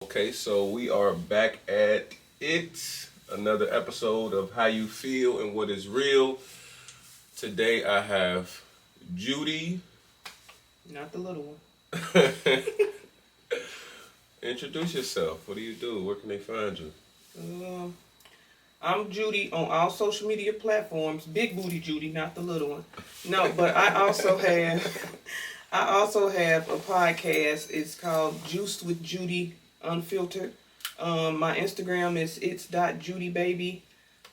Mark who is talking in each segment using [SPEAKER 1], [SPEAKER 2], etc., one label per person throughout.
[SPEAKER 1] Okay, so we are back at it. Another episode of How You Feel and What Is Real. Today I have Judy.
[SPEAKER 2] Not the little one.
[SPEAKER 1] Introduce yourself. What do you do? Where can they find you?
[SPEAKER 2] Um, I'm Judy on all social media platforms. Big booty Judy, not the little one. No, but I also have a podcast. It's called Juiced with Judy Unfiltered. My Instagram is it's.judybaby.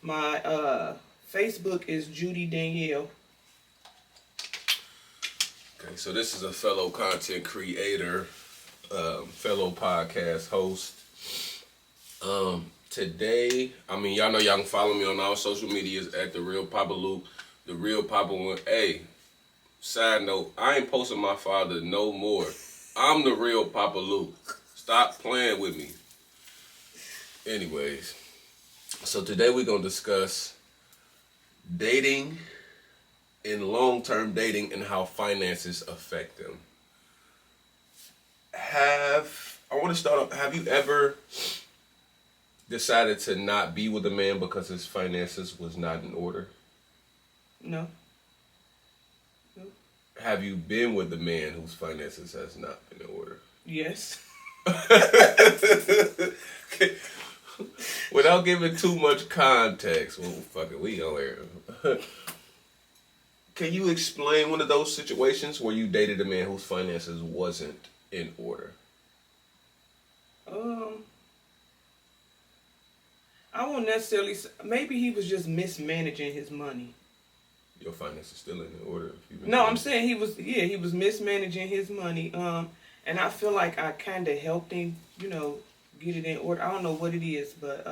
[SPEAKER 2] My Facebook is Judy Danielle.
[SPEAKER 1] Okay, so this is a fellow content creator, fellow podcast host. Today, y'all know y'all can follow me on all social medias at The Real Papa Luke, The Real Papa One. Hey, side note, I ain't posting my father no more. I'm The Real Papa Luke. Stop playing with me. Anyways, so today we're going to discuss dating and long-term dating and how finances affect them. I want to start off, have you ever decided to not be with a man because his finances was not in order?
[SPEAKER 2] No.
[SPEAKER 1] Have you been with a man whose finances has not been in order?
[SPEAKER 2] Yes.
[SPEAKER 1] Without giving too much context, well, fuck it, we on air. Can you explain one of those situations where you dated a man whose finances wasn't in order?
[SPEAKER 2] I won't necessarily. Maybe he was just mismanaging his money.
[SPEAKER 1] Your finances still in order.
[SPEAKER 2] No, I'm saying he was. Yeah, he was mismanaging his money. And I feel like I kind of helped him. Get it in order. I don't know what it is, but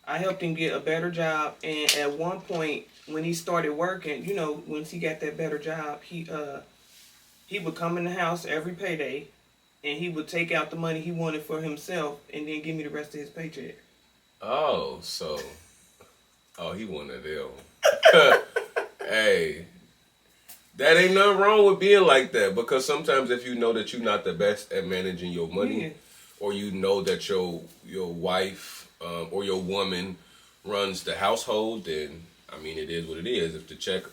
[SPEAKER 2] I helped him get a better job. And at one point, when he started working, once he got that better job, he would come in the house every payday, and he would take out the money he wanted for himself, and then give me the rest of his paycheck.
[SPEAKER 1] Oh, he one of them. Hey, that ain't nothing wrong with being like that, because sometimes if you know that you're not the best at managing your money, or you know that your wife or your woman runs the household, then it is what it is. If the check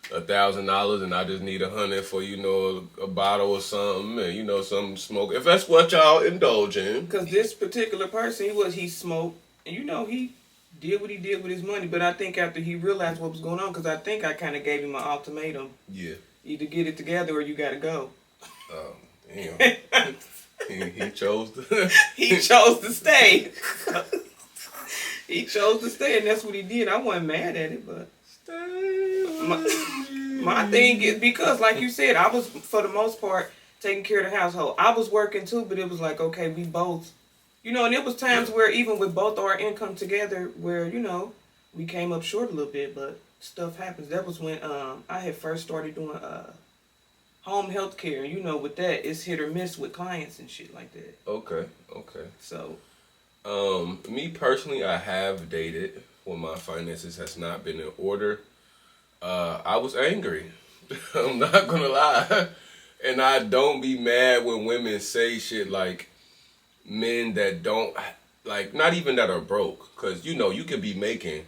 [SPEAKER 1] $1,000 and I just need $100 for a bottle or something, and some smoke, if that's what y'all indulge in.
[SPEAKER 2] Because this particular person, he smoked, and he did what he did with his money. But I think after he realized what was going on, because I think I kind of gave him an ultimatum.
[SPEAKER 1] Yeah.
[SPEAKER 2] Either get it together or you got to go.
[SPEAKER 1] Oh, damn. he chose to.
[SPEAKER 2] He chose to stay. He chose to stay, and that's what he did. I wasn't mad at it, but my thing is, because like you said, I was, for the most part, taking care of the household. I was working too, but it was like, okay, we both, and it was times where even with both our income together, where, we came up short a little bit, but stuff happens. That was when I had first started doing home health care. With that, it's hit or miss with clients and shit like that.
[SPEAKER 1] Okay.
[SPEAKER 2] So,
[SPEAKER 1] me personally, I have dated when my finances has not been in order. I was angry. I'm not gonna lie. And I don't be mad when women say shit like men that don't, like, not even that are broke. Because, you could be making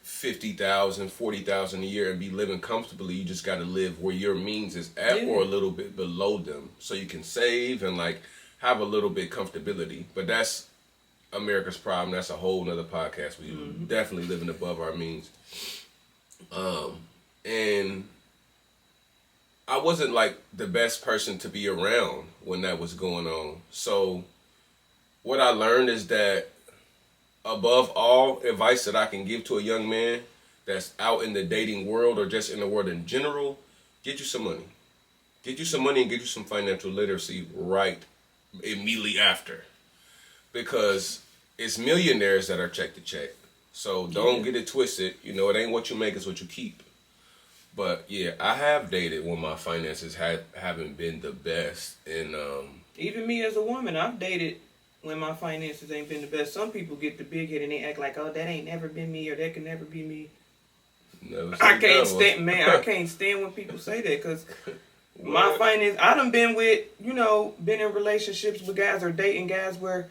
[SPEAKER 1] $50,000, $40,000 a year and be living comfortably. You just got to live where your means is at, or a little bit below them, so you can save and like have a little bit comfortability. But that's America's problem. That's a whole nother podcast. We definitely living above our means. And I wasn't like the best person to be around when that was going on. So what I learned is that, above all, advice that I can give to a young man that's out in the dating world or just in the world in general, get you some money. Get you some money and get you some financial literacy right immediately after. Because it's millionaires that are check to check. So don't get it twisted. It ain't what you make, it's what you keep. But yeah, I have dated when my finances haven't been the best. And
[SPEAKER 2] even me as a woman, I've dated when my finances ain't been the best. Some people get the big head and they act like, oh, that ain't never been me, or that can never be me. I can't stand when people say that, because My
[SPEAKER 1] What?
[SPEAKER 2] finance, I done been with, been in relationships with guys or dating guys where,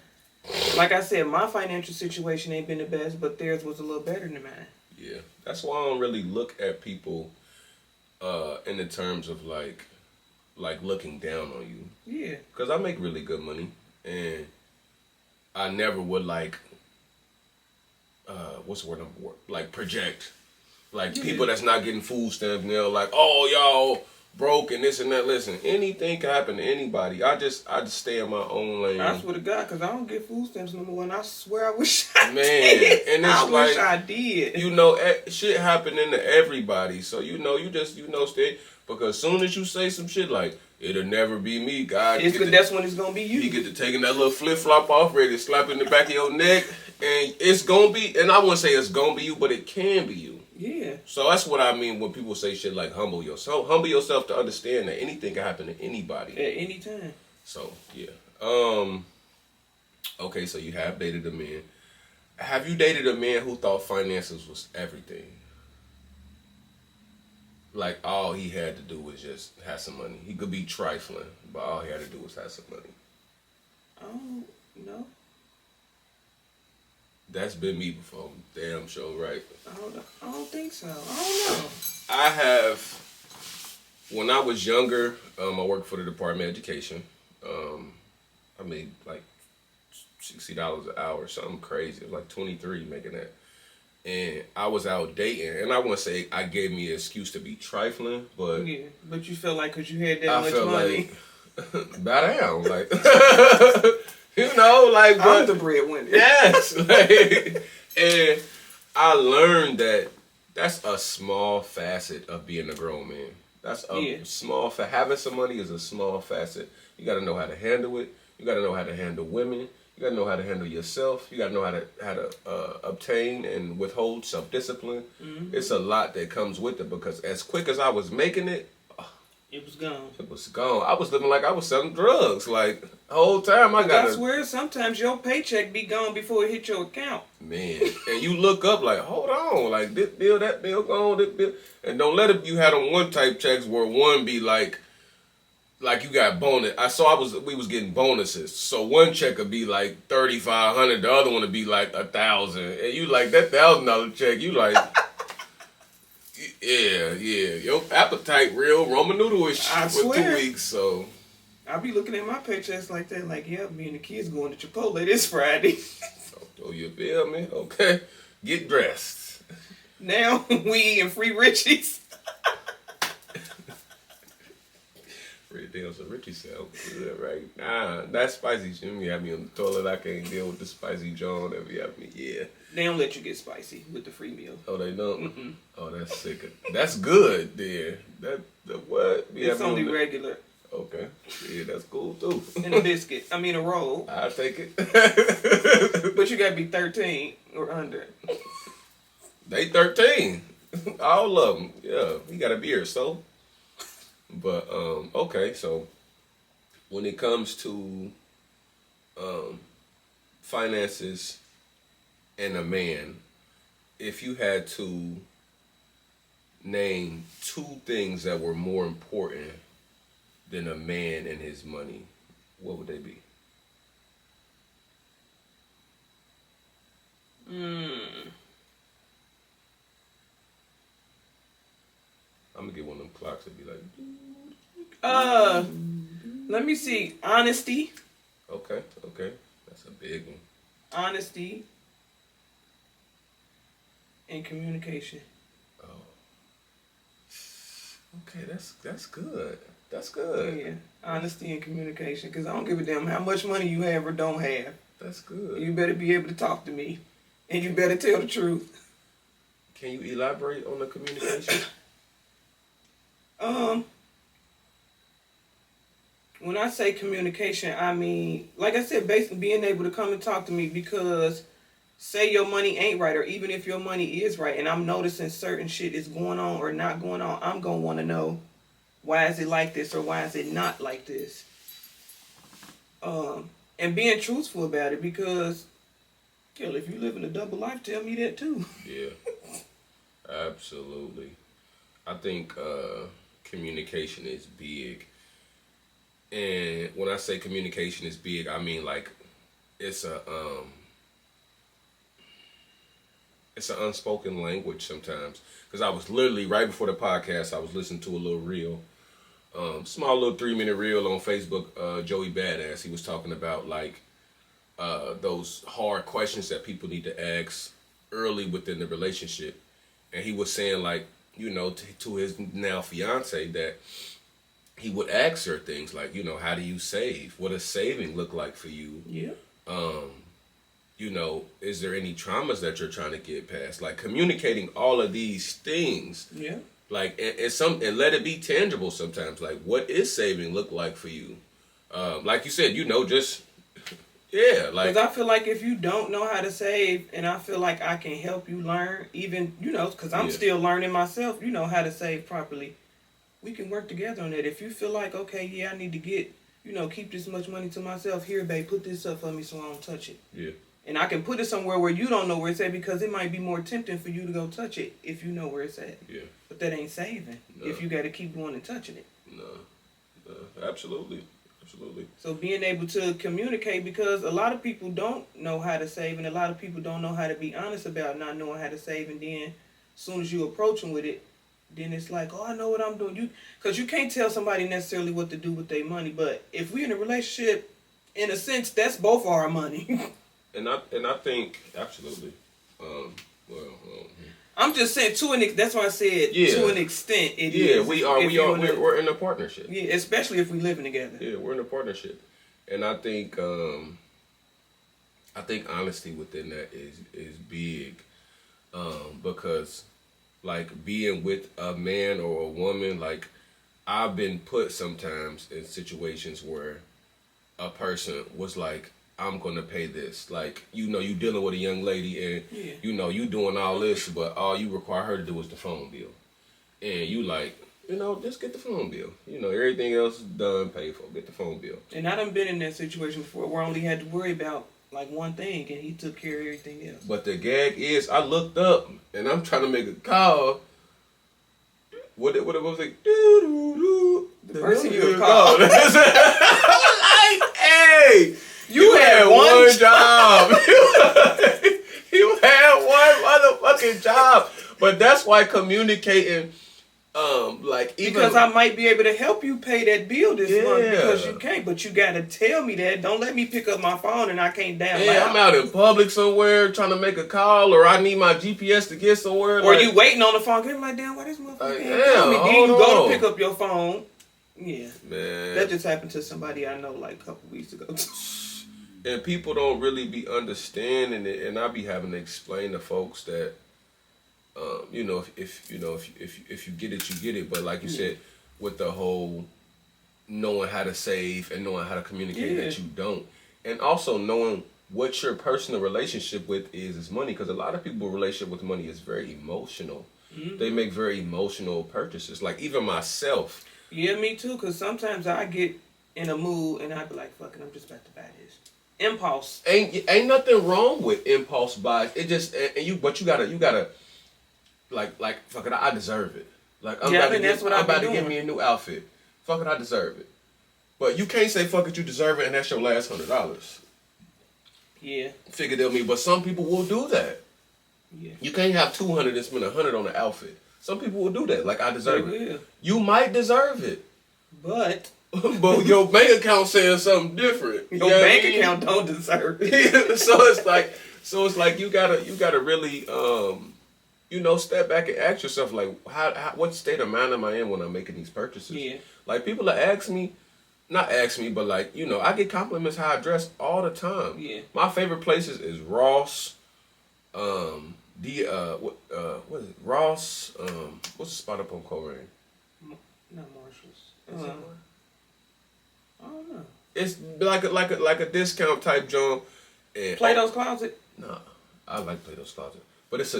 [SPEAKER 2] like I said, my financial situation ain't been the best, but theirs was a little better than mine.
[SPEAKER 1] Yeah, that's why I don't really look at people in the terms of like looking down on you,
[SPEAKER 2] Yeah.
[SPEAKER 1] because I make really good money, and I never would what's the word like project like
[SPEAKER 2] Yeah.
[SPEAKER 1] people that's not getting food stamps and they're like, oh y'all broke and this and that. Listen, anything can happen to anybody. I just stay in my own lane.
[SPEAKER 2] I swear to God, because I don't get food stamps no more, and I swear I wish I
[SPEAKER 1] Man,
[SPEAKER 2] did.
[SPEAKER 1] and it's
[SPEAKER 2] I wish
[SPEAKER 1] like,
[SPEAKER 2] I did.
[SPEAKER 1] shit happening to everybody. So you just stay, because soon as you say some shit like it'll never be me, God,
[SPEAKER 2] That's when it's gonna be you.
[SPEAKER 1] you get to taking that little flip flop off, ready to slap in the back of your neck, and it's gonna be. And I wouldn't say it's gonna be you, but it can be you.
[SPEAKER 2] Yeah.
[SPEAKER 1] So that's what I mean when people say shit like humble yourself. Humble yourself to understand that anything can happen to anybody
[SPEAKER 2] At any time.
[SPEAKER 1] So yeah. Okay, so you have dated a man. Have you dated a man who thought finances was everything? Like all he had to do was just have some money. He could be trifling, but all he had to do was have some money.
[SPEAKER 2] Oh no.
[SPEAKER 1] That's been me before. Damn sure, right?
[SPEAKER 2] I don't think so. I don't know.
[SPEAKER 1] I have. When I was younger, I worked for the Department of Education. I made like $60 an hour, something crazy. It was like 23 making that. And I was out dating, and I want to say I gave me an excuse to be trifling, but
[SPEAKER 2] Yeah, but you felt like because you had that
[SPEAKER 1] I
[SPEAKER 2] much
[SPEAKER 1] felt
[SPEAKER 2] money,
[SPEAKER 1] like bow down, like like
[SPEAKER 2] I'm
[SPEAKER 1] but
[SPEAKER 2] the breadwinner.
[SPEAKER 1] yes, like, and I learned that that's a small facet of being a grown man. That's a small having some money is a small facet. You got to know how to handle it. You got to know how to handle women. You gotta know how to handle yourself. You gotta know how to obtain and withhold self-discipline.
[SPEAKER 2] Mm-hmm.
[SPEAKER 1] It's a lot that comes with it, because as quick as I was making it,
[SPEAKER 2] it was gone.
[SPEAKER 1] it was gone. I was living like I was selling drugs. Like the whole time I got.
[SPEAKER 2] I swear, sometimes your paycheck be gone before it hit your account.
[SPEAKER 1] Man, and you look up like, hold on, like this bill, that bill gone, this bill, and don't let it. You had on one type checks where one be like you got bonus. We was getting bonuses. So one check would be like $3,500, the other one would be like $1,000. And you like that $1,000 check, you like yeah. Your appetite real Roman noodle-ish for 2 weeks, so
[SPEAKER 2] I be looking at my paychecks like that, like, yeah, me and the kids going to Chipotle this Friday.
[SPEAKER 1] Oh, you feel me? Okay. Get dressed.
[SPEAKER 2] Now we eating free Richies.
[SPEAKER 1] Damn, so Richie said, right? Nah, that spicy shit me have me on the toilet. I can't deal with the spicy John that be have me. Yeah.
[SPEAKER 2] They don't let you get spicy with the free meal.
[SPEAKER 1] Oh, they don't?
[SPEAKER 2] Mm-mm.
[SPEAKER 1] Oh, that's sick. That's good, then. What?
[SPEAKER 2] It's only regular.
[SPEAKER 1] Okay. Yeah, that's cool, too.
[SPEAKER 2] And a biscuit. I mean, a roll.
[SPEAKER 1] I'll take it.
[SPEAKER 2] But you gotta be 13 or under.
[SPEAKER 1] They 13. All of them. Yeah. He got a beard, so. But okay, so when it comes to finances and a man, if you had to name 2 things that were more important than a man and his money, what would they be? I'm gonna get one of them clocks and be like,
[SPEAKER 2] let me see. Honesty.
[SPEAKER 1] okay, that's a big one.
[SPEAKER 2] Honesty. And communication.
[SPEAKER 1] Oh, okay, that's good. That's good.
[SPEAKER 2] Yeah, honesty and communication. Because I don't give a damn how much money you have or don't have.
[SPEAKER 1] That's good.
[SPEAKER 2] You better be able to talk to me, and you better tell the truth.
[SPEAKER 1] Can you elaborate on the communication?
[SPEAKER 2] When I say communication, I mean, like I said, basically being able to come and talk to me, because say your money ain't right, or even if your money is right and I'm noticing certain shit is going on or not going on, I'm going to want to know, why is it like this or why is it not like this? And being truthful about it, because, hell, if you live in a double life, tell me that too.
[SPEAKER 1] Yeah, absolutely. I think communication is big. And when I say communication is big, I mean like it's a it's an unspoken language sometimes. Because I was literally right before the podcast, I was listening to a little reel, small little 3-minute reel on Facebook. Joey Badass, he was talking about like those hard questions that people need to ask early within the relationship, and he was saying like to his now fiance that he would ask her things like how do you save? What does saving look like for you?
[SPEAKER 2] Yeah.
[SPEAKER 1] Is there any traumas that you're trying to get past? Like communicating all of these things.
[SPEAKER 2] Yeah.
[SPEAKER 1] Like and let it be tangible sometimes. Like what is saving look like for you? Like you said, just yeah. Like
[SPEAKER 2] because I feel like if you don't know how to save, and I feel like I can help you learn, even because I'm still learning myself. How to save properly. We can work together on that. If you feel like okay, yeah, I need to get keep this much money to myself. Here, babe, put this up for me so I don't touch it.
[SPEAKER 1] Yeah.
[SPEAKER 2] And I can put it somewhere where you don't know where it's at because it might be more tempting for you to go touch it if you know where it's at.
[SPEAKER 1] Yeah.
[SPEAKER 2] But that ain't saving if you got to keep going and touching it.
[SPEAKER 1] No, absolutely.
[SPEAKER 2] So being able to communicate, because a lot of people don't know how to save, and a lot of people don't know how to be honest about not knowing how to save, and then as soon as you approach them with it, then it's like, oh, I know what I'm doing. Because you can't tell somebody necessarily what to do with their money, but if we're in a relationship, in a sense, that's both our money.
[SPEAKER 1] And I think absolutely.
[SPEAKER 2] I'm just saying that's why I said to an extent it is.
[SPEAKER 1] Yeah, we are. We're in a partnership.
[SPEAKER 2] Yeah, especially if we living together.
[SPEAKER 1] Yeah, we're in a partnership, and I think honesty within that is big, because like being with a man or a woman, like I've been put sometimes in situations where a person was like, I'm gonna pay this. Like, you dealing with a young lady and you doing all this, but all you require her to do is the phone bill. And you like, just get the phone bill. Everything else done, paid for. Get the phone bill.
[SPEAKER 2] And I done been in that situation before where I only had to worry about like one thing and he took care of everything else.
[SPEAKER 1] But the gag is I looked up and I'm trying to make a call. What it was like,
[SPEAKER 2] the person you called.
[SPEAKER 1] Like, hey, you had one job. You had one motherfucking job. But that's why communicating, like even
[SPEAKER 2] because I might be able to help you pay that bill this month because you can't. But you gotta tell me that. Don't let me pick up my phone and I can't download.
[SPEAKER 1] Yeah, I'm out in public somewhere trying to make a call, or I need my GPS to get somewhere.
[SPEAKER 2] Or you waiting on the phone, you're like, damn, why this motherfucker can't tell me? Then you go to pick up your phone. Yeah,
[SPEAKER 1] man,
[SPEAKER 2] that just happened to somebody I know like a couple weeks ago.
[SPEAKER 1] And people don't really be understanding it, and I be having to explain to folks that, if you get it, you get it. But like you said, with the whole knowing how to save and knowing how to communicate that you don't, and also knowing what your personal relationship with is money, because a lot of people's relationship with money is very emotional. Mm-hmm. They make very emotional purchases. Like even myself.
[SPEAKER 2] Yeah, me too. Because sometimes I get in a mood and I be like, "Fuck it, I'm just about to buy this." Impulse.
[SPEAKER 1] Ain't nothing wrong with impulse buys. It just but you gotta like fuck it, I deserve it. Like I'm about to get me a new outfit. Fuck it, I deserve it. But you can't say fuck it, you deserve it, and that's your last $100.
[SPEAKER 2] Yeah.
[SPEAKER 1] Figure they'll me, but some people will do that.
[SPEAKER 2] Yeah.
[SPEAKER 1] You can't have $200 and spend $100 on an outfit. Some people will do that. Like I deserve it.
[SPEAKER 2] Will.
[SPEAKER 1] You might deserve it,
[SPEAKER 2] but
[SPEAKER 1] your bank account saying something different.
[SPEAKER 2] Your bank account don't deserve it.
[SPEAKER 1] So it's like you gotta really step back and ask yourself like what state of mind am I in when I'm making these purchases?
[SPEAKER 2] Yeah.
[SPEAKER 1] Like people that not ask me, but like I get compliments how I dress all the time.
[SPEAKER 2] Yeah.
[SPEAKER 1] My favorite places is Ross. What is it? Ross. What's the spot up on Coleraine?
[SPEAKER 2] Not Marshalls. I don't know.
[SPEAKER 1] It's like a discount type joint.
[SPEAKER 2] Plato's Closet?
[SPEAKER 1] Nah, I like Plato's Closet, but it's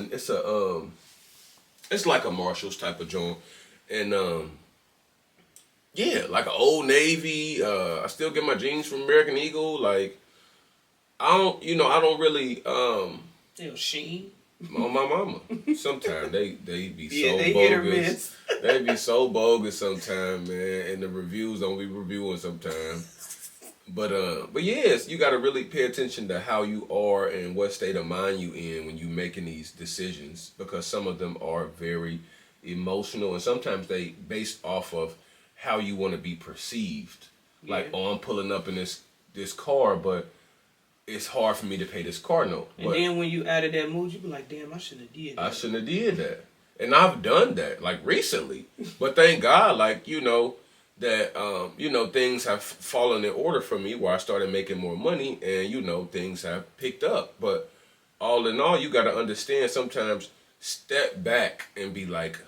[SPEAKER 1] like a Marshalls type of joint, and like an Old Navy. I still get my jeans from American Eagle. Like I don't really
[SPEAKER 2] Sheen.
[SPEAKER 1] On my mama. Sometimes they be
[SPEAKER 2] Yeah,
[SPEAKER 1] so
[SPEAKER 2] they hit or
[SPEAKER 1] bogus.
[SPEAKER 2] miss.
[SPEAKER 1] They be so bogus sometimes, man. And the reviews don't be reviewing sometimes. But yes, you got to really pay attention to how you are and what state of mind you in when you making these decisions, because some of them are very emotional and sometimes they based off of how you want to be perceived. Like,
[SPEAKER 2] Yeah.
[SPEAKER 1] oh, I'm pulling up in this car, but it's hard for me to pay this car note.
[SPEAKER 2] And
[SPEAKER 1] But
[SPEAKER 2] then when you added that mood, you be like, damn, I shouldn't have did
[SPEAKER 1] I
[SPEAKER 2] that.
[SPEAKER 1] shouldn't have did that. And I've done that, like, recently. But thank God, like, that, things have fallen in order for me where I started making more money and, things have picked up. But all in all, you got to understand sometimes step back and be like,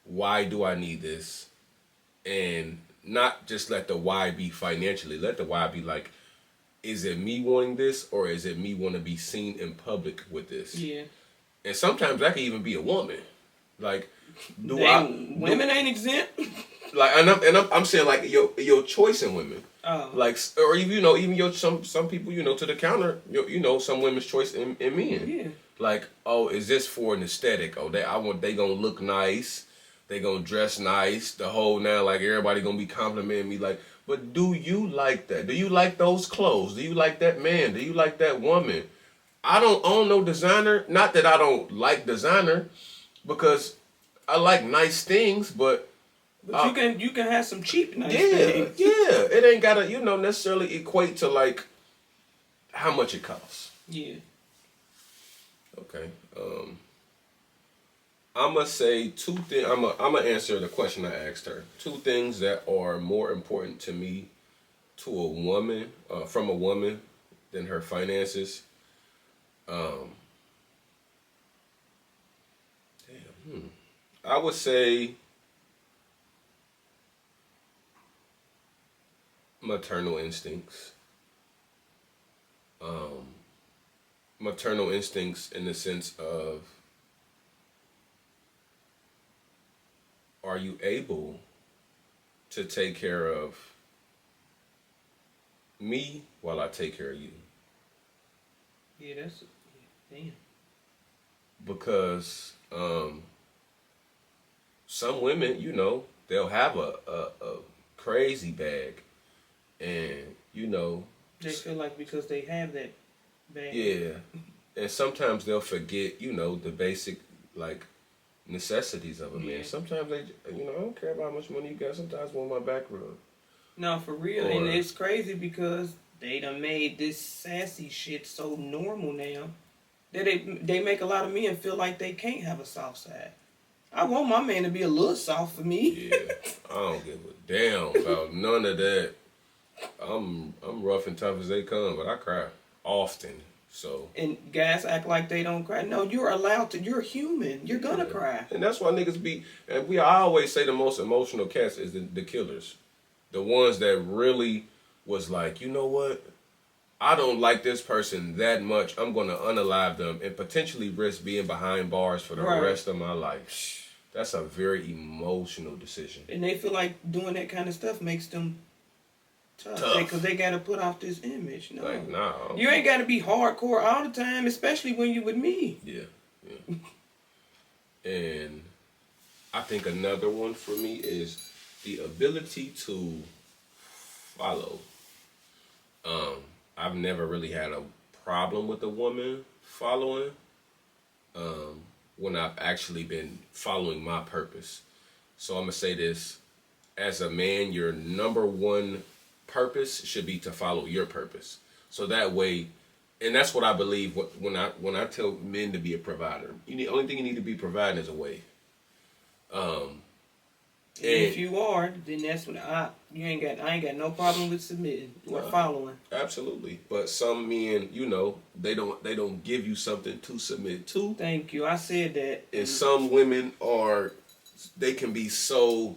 [SPEAKER 1] why do I need this? And not just let the why be financially. Let the why be like, is it me wanting this or is it me want to be seen in public with this?
[SPEAKER 2] Yeah.
[SPEAKER 1] And sometimes that can even be a woman. Like,
[SPEAKER 2] women ain't exempt.
[SPEAKER 1] like, I'm saying, like, your choice in women.
[SPEAKER 2] Oh.
[SPEAKER 1] Like, or even your some people, to the counter, some women's choice in men.
[SPEAKER 2] Yeah.
[SPEAKER 1] Like, oh, is this for an aesthetic? Oh, they gonna look nice, they gonna dress nice, the whole now, like, everybody gonna be complimenting me, like, but do you like that? Do you like those clothes? Do you like that man? Do you like that woman? I don't own no designer. Not that I don't like designer, because I like nice things, but
[SPEAKER 2] you can have some cheap nice
[SPEAKER 1] yeah,
[SPEAKER 2] things.
[SPEAKER 1] yeah. It ain't gotta, necessarily equate to, like, how much it costs.
[SPEAKER 2] Yeah.
[SPEAKER 1] Okay. I'm gonna say two things. I'm gonna answer the question I asked her. Two things that are more important to me to a woman, from a woman, than her finances. Um, I would say maternal instincts. Maternal instincts in the sense of, are you able to take care of me while I take care of you?
[SPEAKER 2] Yeah, that's damn.
[SPEAKER 1] Because some women, they'll have a crazy bag, and
[SPEAKER 2] They feel like because they have that bag.
[SPEAKER 1] yeah, and sometimes they'll forget, the basic, like, necessities of a man. Sometimes they, I don't care about how much money you got. Sometimes I want my back rubbed.
[SPEAKER 2] No, for real, and it's crazy because they done made this sassy shit so normal now that they make a lot of men feel like they can't have a soft side. I want my man to be a little soft for me.
[SPEAKER 1] Yeah, I don't give a damn about none of that. I'm rough and tough as they come, but I cry often. So,
[SPEAKER 2] and guys act like they don't cry. No, you're allowed to. You're human. You're gonna cry.
[SPEAKER 1] And that's why niggas be. And I always say the most emotional cats is the killers, the ones that really was like, you know what? I don't like this person that much. I'm gonna unalive them and potentially risk being behind bars for the rest of my life. That's a very emotional decision.
[SPEAKER 2] And they feel like doing that kind of stuff makes them tough. Because they got to put off this image. No.
[SPEAKER 1] Like, nah.
[SPEAKER 2] You ain't got to be hardcore all the time, especially when you with me.
[SPEAKER 1] Yeah. And I think another one for me is the ability to follow. I've never really had a problem with a woman following when I've actually been following my purpose. So I'm going to say this. As a man, your number one purpose should be to follow your purpose. So that way, and that's what I believe when I tell men to be a provider. Only thing you need to be providing is a way.
[SPEAKER 2] And if you are, then that's when I ain't got no problem with submitting or following.
[SPEAKER 1] Absolutely. But some men, they don't give you something to submit to.
[SPEAKER 2] Thank you. I said that.
[SPEAKER 1] And some women they can be so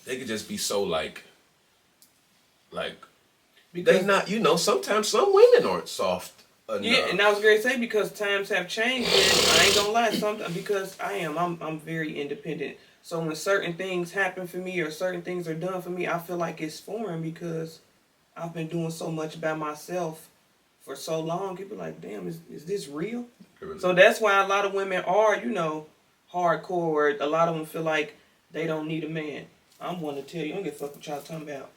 [SPEAKER 1] they could just be so like because they not, sometimes some women aren't soft enough.
[SPEAKER 2] Yeah, and I was going to say, because times have changed, and I ain't gonna lie, sometimes because I'm very independent. So when certain things happen for me or certain things are done for me, I feel like it's foreign because I've been doing so much by myself for so long, people like, damn, is this real?
[SPEAKER 1] Really.
[SPEAKER 2] So that's why a lot of women are, hardcore, where a lot of them feel like they don't need a man. I'm one to tell you, I don't give a fuck what y'all talking about.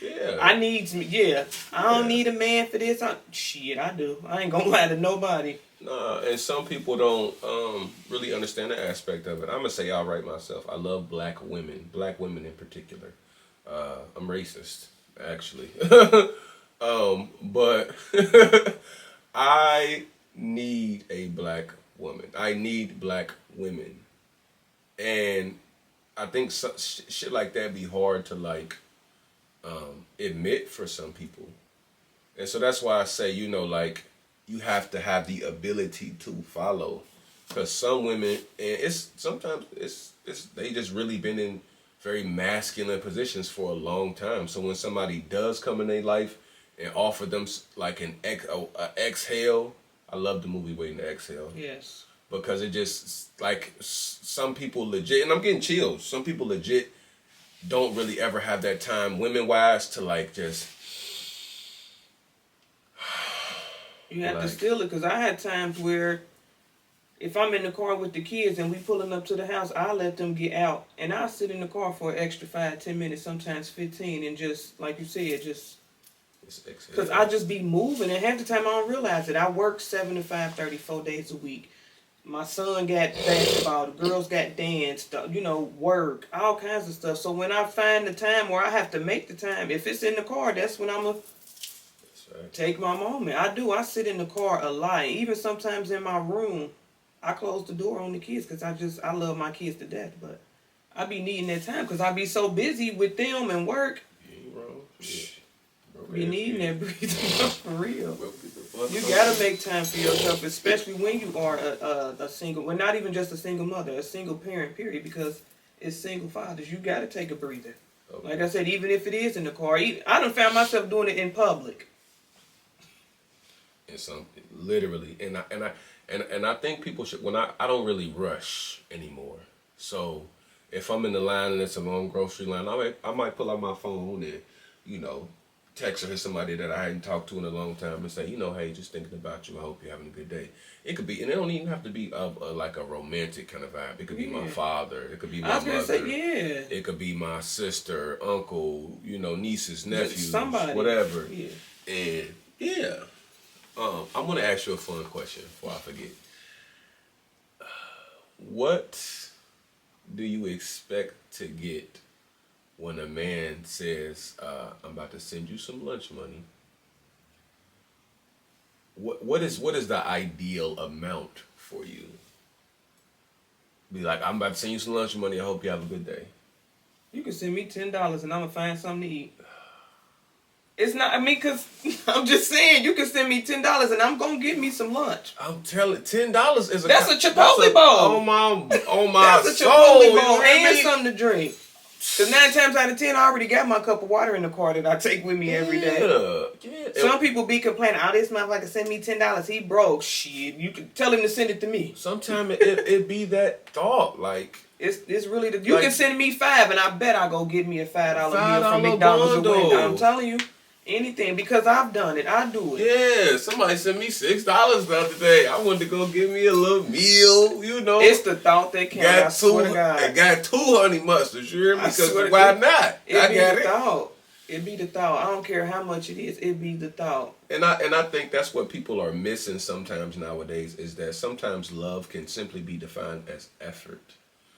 [SPEAKER 1] Yeah.
[SPEAKER 2] I need some, yeah. I don't need a man for this. Shit, I do. I ain't gonna lie to nobody.
[SPEAKER 1] Nah, and some people don't really understand the aspect of it. I'm gonna say outright myself. I love black women in particular. I'm racist, actually, but I need a black woman. I need black women, and I think shit like that be hard to like admit for some people, and so that's why I say like you have to have the ability to follow, because some women, and it's sometimes it's they just really been in very masculine positions for a long time. So when somebody does come in their life and offer them like a exhale, I love the movie Waiting to Exhale.
[SPEAKER 2] Yes.
[SPEAKER 1] Because it just like some people legit, and I'm getting chills. Some people legit don't really ever have that time, women wise, to like just.
[SPEAKER 2] You have to steal it, because I had times where if I'm in the car with the kids and we pulling up to the house, I let them get out and I sit in the car for an extra 5-10 minutes, sometimes 15, and just like you said, just because I just be moving, and half the time I don't realize it. I work 7 to 5:30, 4 days a week. My son got basketball, the girls got dance, work, all kinds of stuff. So when I find the time where I have to make the time, if it's in the car, that's when I'm take my moment. I sit in the car a lot. Even sometimes in my room, I close the door on the kids because I love my kids to death. But I be needing that time because I be so busy with them and work.
[SPEAKER 1] You ain't wrong. Yeah.
[SPEAKER 2] Be needing that breathing for real. You gotta make time for yourself, especially when you are a single. Well, not even just a single mother, a single parent. Period. Because it's single fathers. You gotta take a breather. Okay. Like I said, even if it is in the car, I done found myself doing it in public.
[SPEAKER 1] And some literally, and I think people should. When I don't really rush anymore. So if I'm in the line and it's a long grocery line, I might pull out my phone and text or hit somebody that I hadn't talked to in a long time and say, hey, just thinking about you. I hope you're having a good day. It could be, and it don't even have to be like a romantic kind of vibe. It could be my father. It could be my mother.
[SPEAKER 2] Say, yeah.
[SPEAKER 1] It could be my sister, uncle, nieces, nephews,
[SPEAKER 2] somebody,
[SPEAKER 1] whatever.
[SPEAKER 2] Yeah.
[SPEAKER 1] And yeah. I'm going to ask you a fun question before I forget. What do you expect to get when a man says, I'm about to send you some lunch money? What is the ideal amount for you? Be like, I'm about to send you some lunch money. I hope you have a good day.
[SPEAKER 2] You can send me $10 and I'm going to find something to eat. It's not, because I'm just saying, you can send me $10 and I'm going to get me some lunch.
[SPEAKER 1] I'm telling $10 is
[SPEAKER 2] That's a Chipotle bowl.
[SPEAKER 1] On my
[SPEAKER 2] that's a
[SPEAKER 1] soul.
[SPEAKER 2] Chipotle bowl and something to drink. Because 9 times out of 10, I already got my cup of water in the car that I take with me every day. Yeah. Some people be complaining, this motherfucker send me $10. He broke. Shit, you can tell him to send it to me.
[SPEAKER 1] Sometimes it be that thought, like.
[SPEAKER 2] It's really you can send me $5 and I bet I'll go get me a $5 meal from McDonald's or Wendy's. I'm telling you. Anything, because I've done it. I do it.
[SPEAKER 1] Yeah, somebody sent me $6 the other day. I wanted to go get me a little meal,
[SPEAKER 2] It's the thought that counts. I swear to God.
[SPEAKER 1] I got 2 honey mustards, you hear me? Because why not?
[SPEAKER 2] It be the thought. It be the thought. I don't care how much it is. It be the thought.
[SPEAKER 1] And I think that's what people are missing sometimes nowadays, is that sometimes love can simply be defined as effort.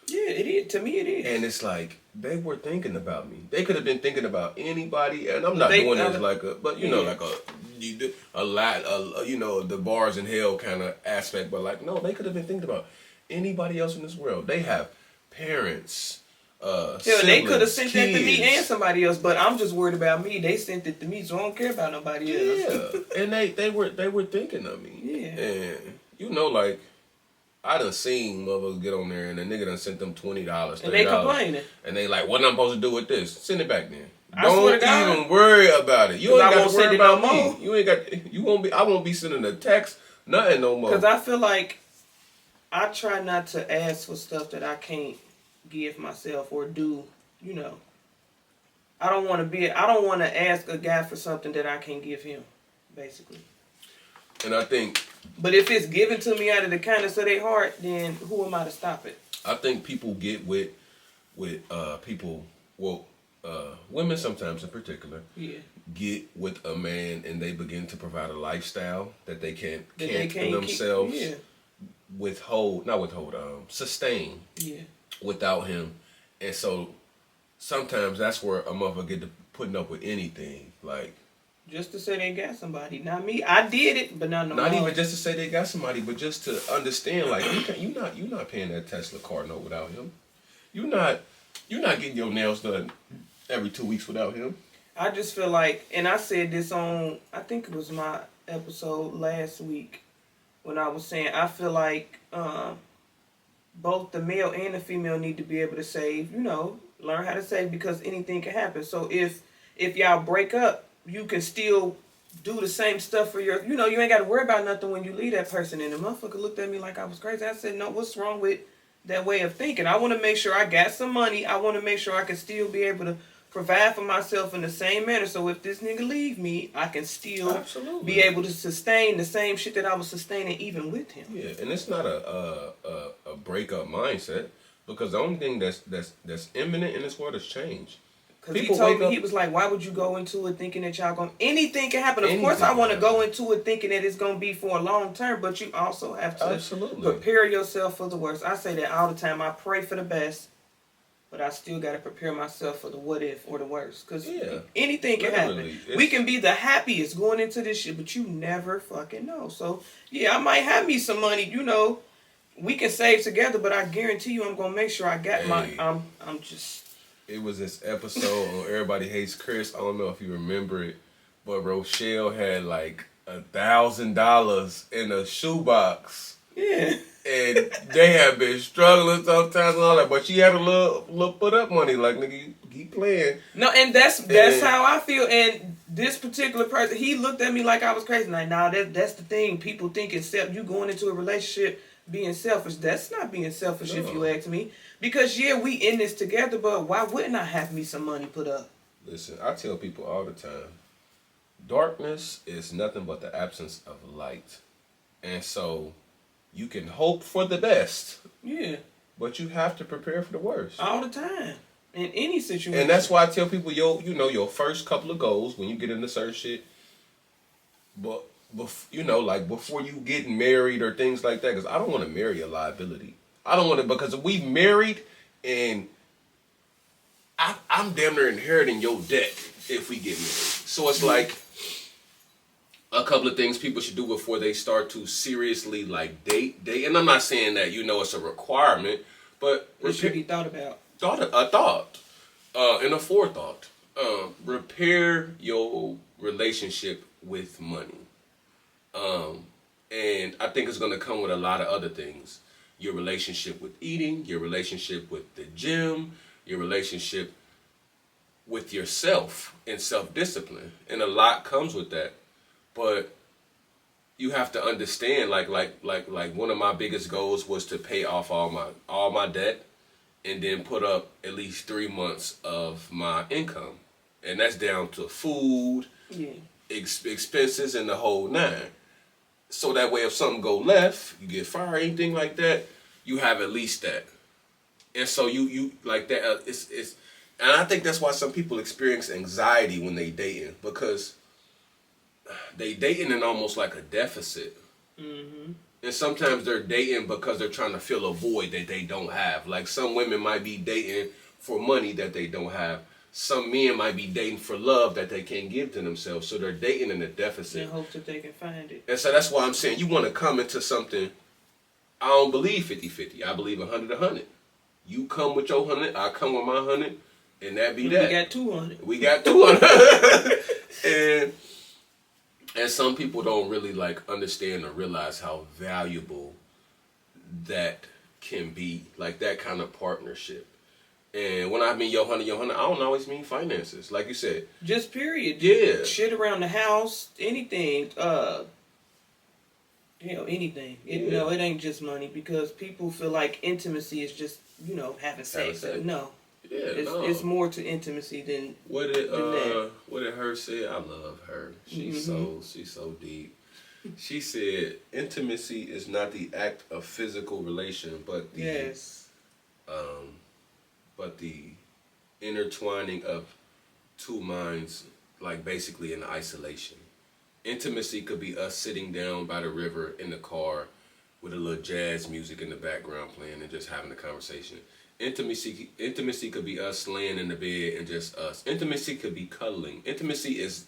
[SPEAKER 2] Yeah, it is. To me, it is.
[SPEAKER 1] And it's like, they were thinking about me. They could have been thinking about anybody, and I'm not doing this like the bars in hell kind of aspect, but like, no, they could have been thinking about anybody else in this world. They have parents, siblings,
[SPEAKER 2] they could have sent
[SPEAKER 1] kids.
[SPEAKER 2] that to me and somebody else, but I'm just worried about me. They sent it to me, so I don't care about nobody else.
[SPEAKER 1] Yeah, and they were thinking of me.
[SPEAKER 2] Yeah,
[SPEAKER 1] and like, I done seen motherfuckers get on there and the nigga done sent them $20, $30.
[SPEAKER 2] And they complaining.
[SPEAKER 1] And they like, what am I supposed to do with this? Send it back then.
[SPEAKER 2] Don't
[SPEAKER 1] even worry about it. You ain't got to worry about
[SPEAKER 2] me.
[SPEAKER 1] I won't be sending a text, nothing no more.
[SPEAKER 2] Because I feel like I try not to ask for stuff that I can't give myself or do, I don't want to ask a guy for something that I can't give him. basically.
[SPEAKER 1] And I think,
[SPEAKER 2] But if it's given to me out of the kindness of their heart, then who am I to stop it?
[SPEAKER 1] I think people get with people, well, women sometimes in particular,
[SPEAKER 2] Yeah.
[SPEAKER 1] get with a man and they begin to provide a lifestyle that they can't
[SPEAKER 2] Keep,
[SPEAKER 1] themselves
[SPEAKER 2] yeah.
[SPEAKER 1] sustain
[SPEAKER 2] Yeah.
[SPEAKER 1] without him. And so sometimes that's where a motherfucker get to putting up with anything. Like,
[SPEAKER 2] Just to say they got somebody. Not me. I did it, but not no
[SPEAKER 1] not
[SPEAKER 2] more.
[SPEAKER 1] even just to say they got somebody, but just to understand, like, you not paying that Tesla car note without him. You not getting your nails done every 2 weeks without him.
[SPEAKER 2] I just feel like, and I said this on, I think it was my episode last week when I was saying, I feel like both the male and the female need to be able to save, learn how to save because anything can happen. So if y'all break up, you can still do the same stuff for your, you ain't got to worry about nothing when you leave that person. And the motherfucker looked at me like I was crazy. I said, no, what's wrong with that way of thinking? I want to make sure I got some money. I want to make sure I can still be able to provide for myself in the same manner. So if this nigga leave me, I can still
[SPEAKER 1] Absolutely
[SPEAKER 2] be able to sustain the same shit that I was sustaining even with him.
[SPEAKER 1] Yeah, and it's not a breakup mindset because the only thing that's imminent in this world is change.
[SPEAKER 2] Because he told me, he was like, why would you go into it thinking that y'all anything can happen? Of course I want to go into it thinking that it's going to be for a long term, but you also have to prepare yourself for the worst. I say that all the time. I pray for the best, but I still got to prepare myself for the what if or the worst. Because anything can happen. We can be the happiest going into this shit, but you never fucking know. So, yeah, I might have me some money, we can save together, but I guarantee you I'm going to make sure I got I'm just...
[SPEAKER 1] It was this episode on Everybody Hates Chris. I don't know if you remember it, but Rochelle had like $1,000 in a shoebox.
[SPEAKER 2] Yeah.
[SPEAKER 1] And they have been struggling sometimes and all that, but she had a little put up money. Like, nigga, you keep playing.
[SPEAKER 2] No, and that's how I feel. And this particular person, he looked at me like I was crazy. Like, nah, that's the thing. People think except you going into a relationship being selfish. That's not being selfish, if you ask me. Because, yeah, we in this together, but why wouldn't I have me some money put up?
[SPEAKER 1] Listen, I tell people all the time, darkness is nothing but the absence of light. And so you can hope for the best.
[SPEAKER 2] Yeah.
[SPEAKER 1] But you have to prepare for the worst.
[SPEAKER 2] All the time. In any situation.
[SPEAKER 1] And that's why I tell people, your first couple of goals when you get into certain shit, but before you get married or things like that, because I don't want to marry a liability. I don't want to, because we married and I'm damn near inheriting your debt if we get married. So it's like a couple of things people should do before they start to seriously like date. And I'm not saying that it's a requirement, but
[SPEAKER 2] it should be thought about.
[SPEAKER 1] And a forethought. Repair your relationship with money. And I think it's going to come with a lot of other things. Your relationship with eating, your relationship with the gym, your relationship with yourself and self-discipline. And a lot comes with that. But you have to understand, like one of my biggest goals was to pay off all my debt and then put up at least 3 months of my income. And that's down to food, expenses, and the whole nine. So that way, if something go left, you get fired, anything like that, you have at least that. And so you like that. It's and I think that's why some people experience anxiety when they dating, because they dating in almost like a deficit. Mm-hmm. And sometimes they're dating because they're trying to fill a void that they don't have. Like some women might be dating for money that they don't have. Some men might be dating for love that they can't give to themselves. So they're dating in a deficit.
[SPEAKER 2] In hopes that they can find it.
[SPEAKER 1] And so that's why I'm saying you want to come into something. I don't believe 50-50. I believe 100-100. You come with your 100, I come with my 100, and that be that.
[SPEAKER 2] We got 200.
[SPEAKER 1] We got 200. And some people don't really like understand or realize how valuable that can be, like that kind of partnership. And when I mean your 100, I don't always mean finances, like you said.
[SPEAKER 2] Just period.
[SPEAKER 1] Yeah.
[SPEAKER 2] Shit around the house, anything. Anything. It ain't just money, because people feel like intimacy is just having sex. No.
[SPEAKER 1] Yeah,
[SPEAKER 2] It's more to intimacy than that.
[SPEAKER 1] What did her say? I love her. She's so deep. She said intimacy is not the act of physical relation, um, but the intertwining of two minds, like basically in isolation. Intimacy could be us sitting down by the river in the car with a little jazz music in the background playing and just having a conversation. Intimacy could be us laying in the bed and just us. Intimacy could be cuddling. Intimacy is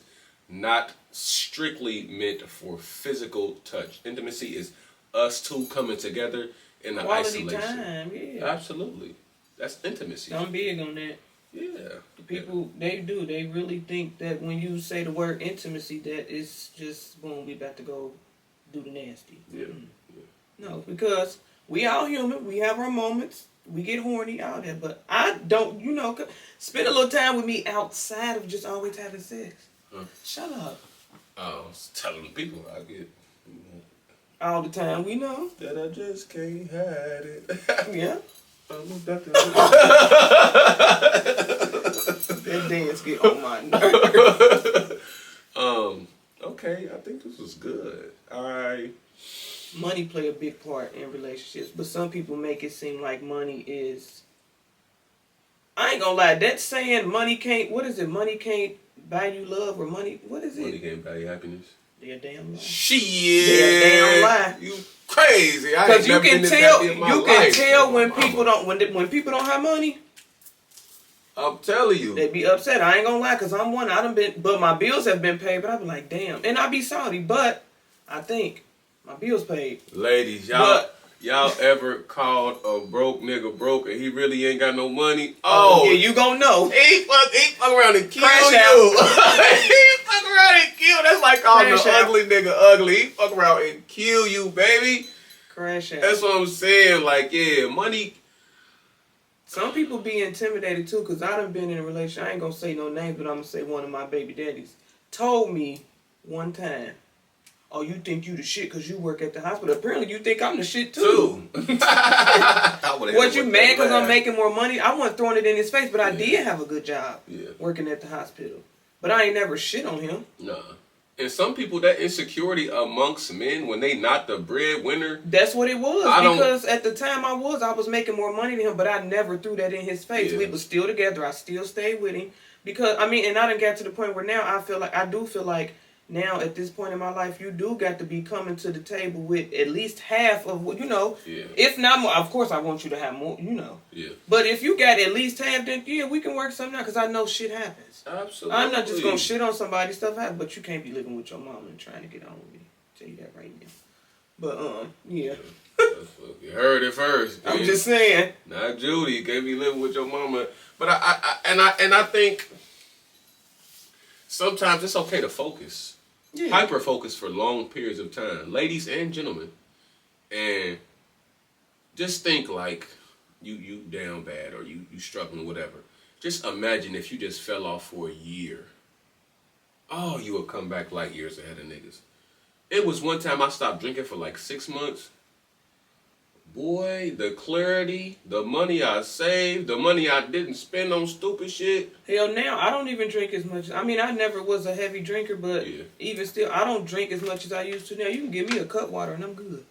[SPEAKER 1] not strictly meant for physical touch. Intimacy is us two coming together in an isolation.
[SPEAKER 2] Quality time, yeah.
[SPEAKER 1] Absolutely. That's intimacy.
[SPEAKER 2] I'm big on that.
[SPEAKER 1] Yeah.
[SPEAKER 2] The people, they really think that when you say the word intimacy, that it's just, boom, we about to go do the nasty.
[SPEAKER 1] Yeah.
[SPEAKER 2] No, because we all human. We have our moments. We get horny out there. But I don't, spend a little time with me outside of just always having sex.
[SPEAKER 1] Huh?
[SPEAKER 2] Shut up.
[SPEAKER 1] I was telling people I get
[SPEAKER 2] all the time. We know
[SPEAKER 1] that I just can't hide it.
[SPEAKER 2] Yeah. That dance get on my nerves.
[SPEAKER 1] Okay, I think this was good.
[SPEAKER 2] Money play a big part in relationships, but some people make it seem like money is. I ain't gonna lie. That saying, money can't. What is it? Money can't buy you love, or money. What is it?
[SPEAKER 1] Money can't buy you happiness.
[SPEAKER 2] They're a damn lie.
[SPEAKER 1] Shit.
[SPEAKER 2] They're a damn lie.
[SPEAKER 1] You crazy?
[SPEAKER 2] Because you can tell. You can tell when people don't. When people don't have money.
[SPEAKER 1] I'm telling you.
[SPEAKER 2] They be upset. I ain't gonna lie, because I'm one. I done been. But my bills have been paid. But I be like, damn. And I be salty. But I think my bills paid.
[SPEAKER 1] Ladies, y'all ever called a broke nigga broke and he really ain't got no money? Oh,
[SPEAKER 2] yeah, you gonna know.
[SPEAKER 1] He fuck around and kill
[SPEAKER 2] Crash
[SPEAKER 1] you.
[SPEAKER 2] out.
[SPEAKER 1] He fuck around and kill. That's like calling the ugly nigga ugly. He fuck around and kill you, baby.
[SPEAKER 2] Crash out.
[SPEAKER 1] That's what I'm saying. Like, yeah, money.
[SPEAKER 2] Some people be intimidated too, because I done been in a relationship. I ain't gonna say no names, but I'm gonna say one of my baby daddies told me one time, oh, you think you the shit because you work at the hospital. Apparently you think I'm the shit too. What, you mad because I'm making more money? I wasn't throwing it in his face, but I did have a good job working at the hospital. But I ain't never shit on him.
[SPEAKER 1] Nah. And some people, that insecurity amongst men when they not the breadwinner.
[SPEAKER 2] That's what it was. Because at the time I was making more money than him, but I never threw that in his face. Yeah. We was still together. I still stayed with him. Because, and I done got to the point where now I do feel like now at this point in my life, you do got to be coming to the table with at least half of what, if not more. Of course, I want you to have more,
[SPEAKER 1] Yeah.
[SPEAKER 2] But if you got at least half, then we can work something out, because I know shit happens.
[SPEAKER 1] Absolutely.
[SPEAKER 2] I'm not just going to shit on somebody, stuff happens, but you can't be living with your mama and trying to get on with me. I'll tell you that right now. But, yeah.
[SPEAKER 1] You heard it first.
[SPEAKER 2] I'm just saying.
[SPEAKER 1] Not Judy. You can't be living with your mama. But I think sometimes it's okay to focus. Yeah. Hyper focus for long periods of time. Ladies and gentlemen. And just think like you down bad or you struggling, whatever. Just imagine if you just fell off for a year. Oh, you would come back light years ahead of niggas. It was one time I stopped drinking for like 6 months. Boy, the clarity, the money I saved, the money I didn't spend on stupid shit. Hell, now I don't even drink as much. I mean, I never was a heavy drinker, but even still, I don't drink as much as I used to now. You can give me a cut water and I'm good.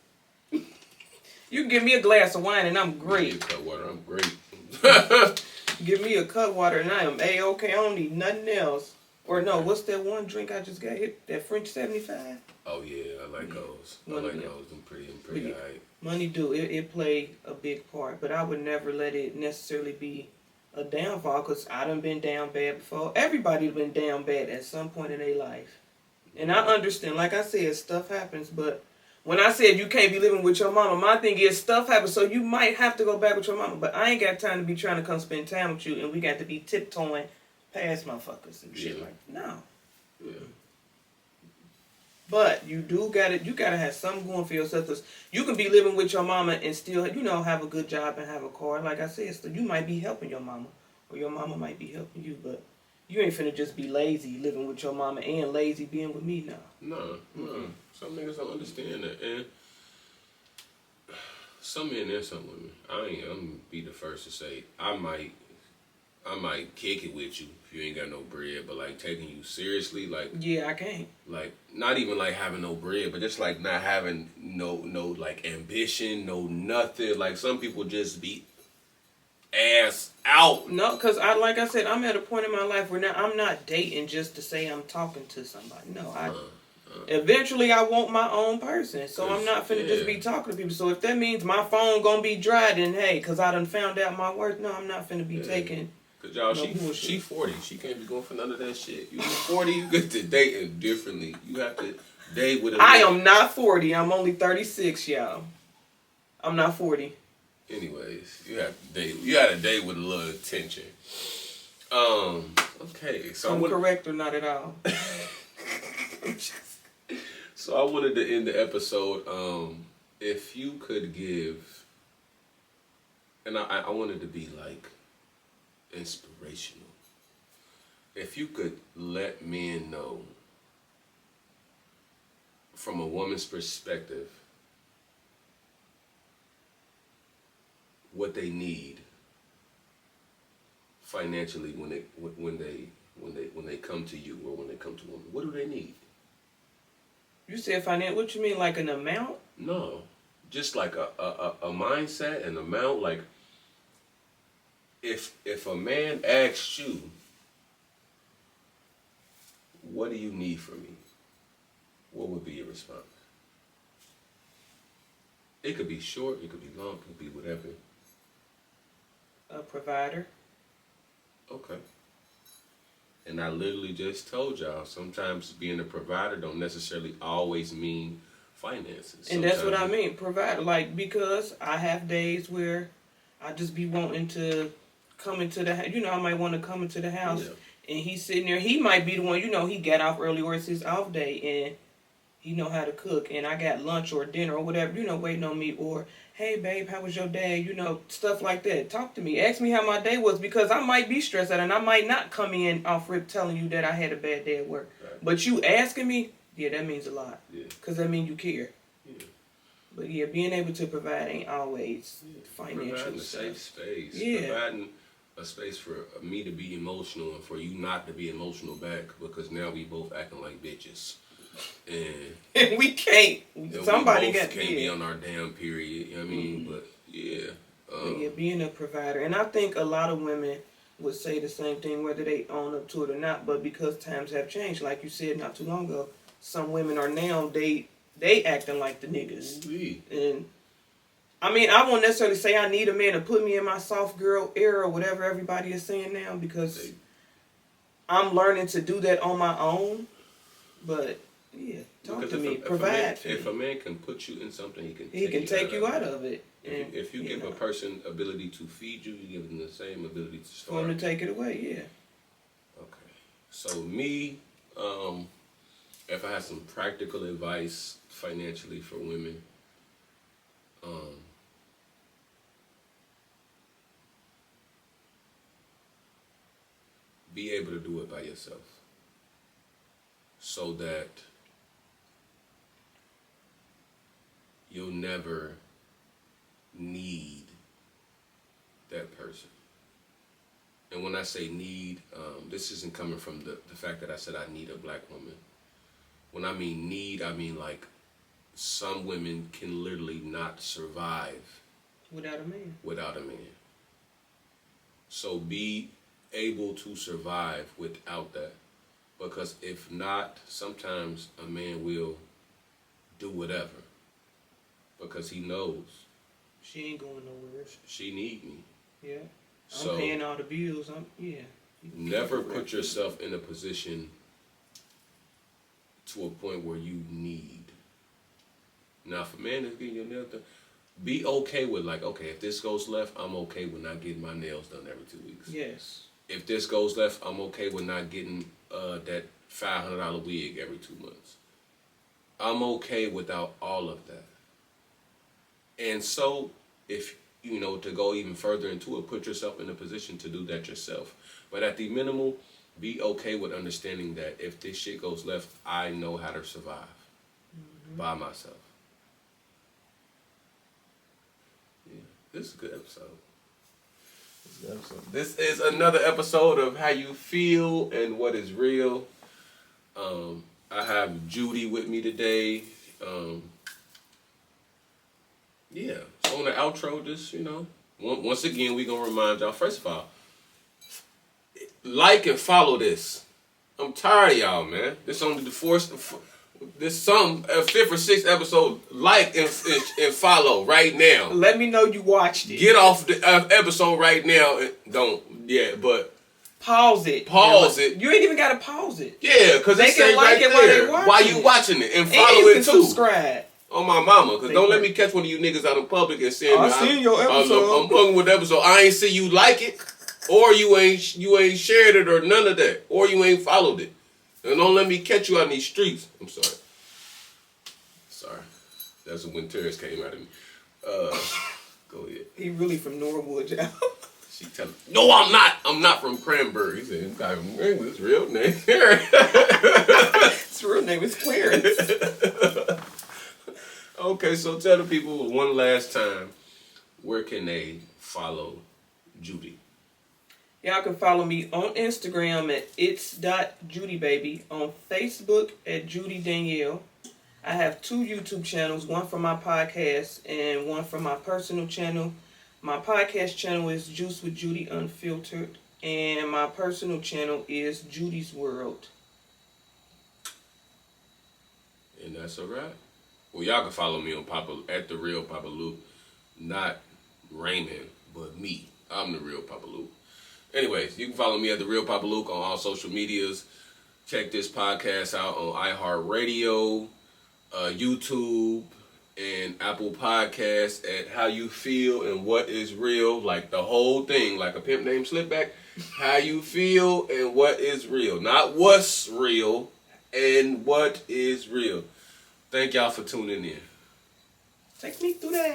[SPEAKER 1] You can give me a glass of wine and I'm great. Give me a cut water, I'm great.
[SPEAKER 2] Give me a cut water and I am A-okay. I don't need nothing else. Or no, what's that one drink I just got hit? That French 75?
[SPEAKER 1] Oh yeah, I like those. I like those. I'm pretty alright.
[SPEAKER 2] Money do. It play a big part. But I would never let it necessarily be a downfall, because I done been down bad before. Everybody's been down bad at some point in their life. And I understand, like I said, stuff happens, but when I said you can't be living with your mama, my thing is stuff happens, so you might have to go back with your mama. But I ain't got time to be trying to come spend time with you, and we got to be tiptoeing past motherfuckers and shit like that. No.
[SPEAKER 1] Yeah.
[SPEAKER 2] But you gotta have something going for yourself. Cause you can be living with your mama and still, have a good job and have a car. Like I said, so you might be helping your mama, or your mama might be helping you, but you ain't finna just be lazy living with your mama and lazy being with me now.
[SPEAKER 1] No. Some niggas don't understand that, and some men and some women. I'm gonna be the first to say I might I might kick it with you if you ain't got no bread, but like taking you seriously, like
[SPEAKER 2] Yeah, I can't.
[SPEAKER 1] like not even like having no bread, but just like not having no like ambition, no nothing. Like some people just be ass out.
[SPEAKER 2] No, because like I said, I'm at a point in my life where now I'm not dating just to say I'm talking to somebody. No, eventually I want my own person, so I'm not finna just be talking to people. So if that means my phone gonna be dry, then hey, because I done found out my worth. No, I'm not finna be taking.
[SPEAKER 1] Cause y'all, she 40. She can't be going for none of that shit. You 40, you get to dating differently. You have to date with a.
[SPEAKER 2] I am not 40. I'm only 36, y'all. I'm not 40.
[SPEAKER 1] Anyways, you have to date. You got to date with a little attention. Okay, so
[SPEAKER 2] I'm correct or not at all.
[SPEAKER 1] So I wanted to end the episode. If you could give, and I wanted to be like inspirational. If you could let men know from a woman's perspective what they need financially when they come to you or when they come to women, what do they need?
[SPEAKER 2] You said finance. What you mean, like an amount?
[SPEAKER 1] No, just like a mindset, an amount. Like if a man asks you, what do you need from me? What would be your response? It could be short, it could be long, it could be whatever.
[SPEAKER 2] A provider.
[SPEAKER 1] Okay. And I literally just told y'all, sometimes being a provider don't necessarily always mean finances.
[SPEAKER 2] And that's what I mean, provider. Like, because I have days where I just be wanting to come into the house. I might want to come into the house. Yeah. And he's sitting there. He might be the one, he got off early or it's his off day and he know how to cook. And I got lunch or dinner or whatever, waiting on me. Or, hey, babe, how was your day? Stuff like that. Talk to me. Ask me how my day was because I might be stressed out and I might not come in off rip telling you that I had a bad day at work. Right. But you asking me, yeah, that means a lot. Yeah. Because that means you care. Yeah. But yeah, being able to provide ain't always financial.
[SPEAKER 1] Providing a safe space. Yeah. Providing a space for me to be emotional and for you not to be emotional back because now we both acting like bitches.
[SPEAKER 2] And we can't. Somebody can't
[SPEAKER 1] be on our damn period. You know what I mean? Mm-hmm. But yeah.
[SPEAKER 2] Yeah, being a provider. And I think a lot of women would say the same thing whether they own up to it or not. But because times have changed, like you said not too long ago, some women are now, they acting like the niggas. Mm-hmm. And I mean, I won't necessarily say I need a man to put me in my soft girl era or whatever everybody is saying now because I'm learning to do that on my own. But yeah, talk to me. Provide.
[SPEAKER 1] If a man can put you in something,
[SPEAKER 2] he can take you out of it.
[SPEAKER 1] If you give a person ability to feed you, you give them the same ability to starve.
[SPEAKER 2] For him to take it away, yeah.
[SPEAKER 1] Okay. So me, if I had some practical advice financially for women, be able to do it by yourself. So that you'll never need that person. And when I say need, this isn't coming from the fact that I said I need a black woman. When I mean need, I mean like some women can literally not survive
[SPEAKER 2] without a man.
[SPEAKER 1] So be able to survive without that. Because if not, sometimes a man will do whatever. Because he knows.
[SPEAKER 2] She ain't going nowhere.
[SPEAKER 1] She need me.
[SPEAKER 2] Yeah. I'm paying all the bills.
[SPEAKER 1] Never put yourself in a position to a point where you need. Now, if a man is getting your nails done, be okay with okay, if this goes left, I'm okay with not getting my nails done every 2 weeks.
[SPEAKER 2] Yes. If
[SPEAKER 1] this goes left, I'm okay with not getting that $500 wig every 2 months. I'm okay without all of that. And so, if, to go even further into it, put yourself in a position to do that yourself. But at the minimal, be okay with understanding that if this shit goes left, I know how to survive by myself. Yeah, this is a good episode. This is another episode of How You Feel and What Is Real. I have Judy with me today. Yeah. So on the outro, just, once again, we going to remind y'all, first of all, like and follow this. I'm tired of y'all, man. This only the fifth or sixth episode. Like and follow right now.
[SPEAKER 2] Let me know you watched it.
[SPEAKER 1] Get off the episode right now. And but
[SPEAKER 2] pause it.
[SPEAKER 1] Pause it.
[SPEAKER 2] You ain't even gotta pause it.
[SPEAKER 1] Yeah, because
[SPEAKER 2] they can like it while they watching.
[SPEAKER 1] While you watching it and follow
[SPEAKER 2] and you
[SPEAKER 1] it
[SPEAKER 2] can
[SPEAKER 1] too.
[SPEAKER 2] Subscribe.
[SPEAKER 1] On my mama, because don't let me catch one of you niggas out in public and saying
[SPEAKER 2] I seen your episode.
[SPEAKER 1] I'm fucking with the episode. I ain't see you like it, or you ain't shared it, or none of that, or you ain't followed it. And don't let me catch you out in these streets. I'm sorry. Sorry, that's when tears came out of me. Go ahead.
[SPEAKER 2] He really from Norwood, y'all.
[SPEAKER 1] She tell me, no, I'm not. I'm not from Cranberry. He said, his real name.
[SPEAKER 2] His real name is Clarence.
[SPEAKER 1] Okay, so tell the people one last time, where can they follow Judy?
[SPEAKER 2] Y'all can follow me on Instagram at its.judybaby, on Facebook at Judy Danielle. I have 2 YouTube channels, one for my podcast and one for my personal channel. My podcast channel is Juice with Judy Unfiltered, and my personal channel is Judy's World.
[SPEAKER 1] And that's all right. Well, y'all can follow me on at the real Papa Luke, not Raymond, but me. I'm the real Papa Luke. Anyways, you can follow me at the real Papa Luke on all social medias. Check this podcast out on iHeartRadio, YouTube, and Apple Podcasts at How You Feel and What Is Real, like the whole thing, like a pimp named Slipback. How you feel and what is real, not what's real, and what is real. Thank y'all for tuning in.
[SPEAKER 2] Take me through that.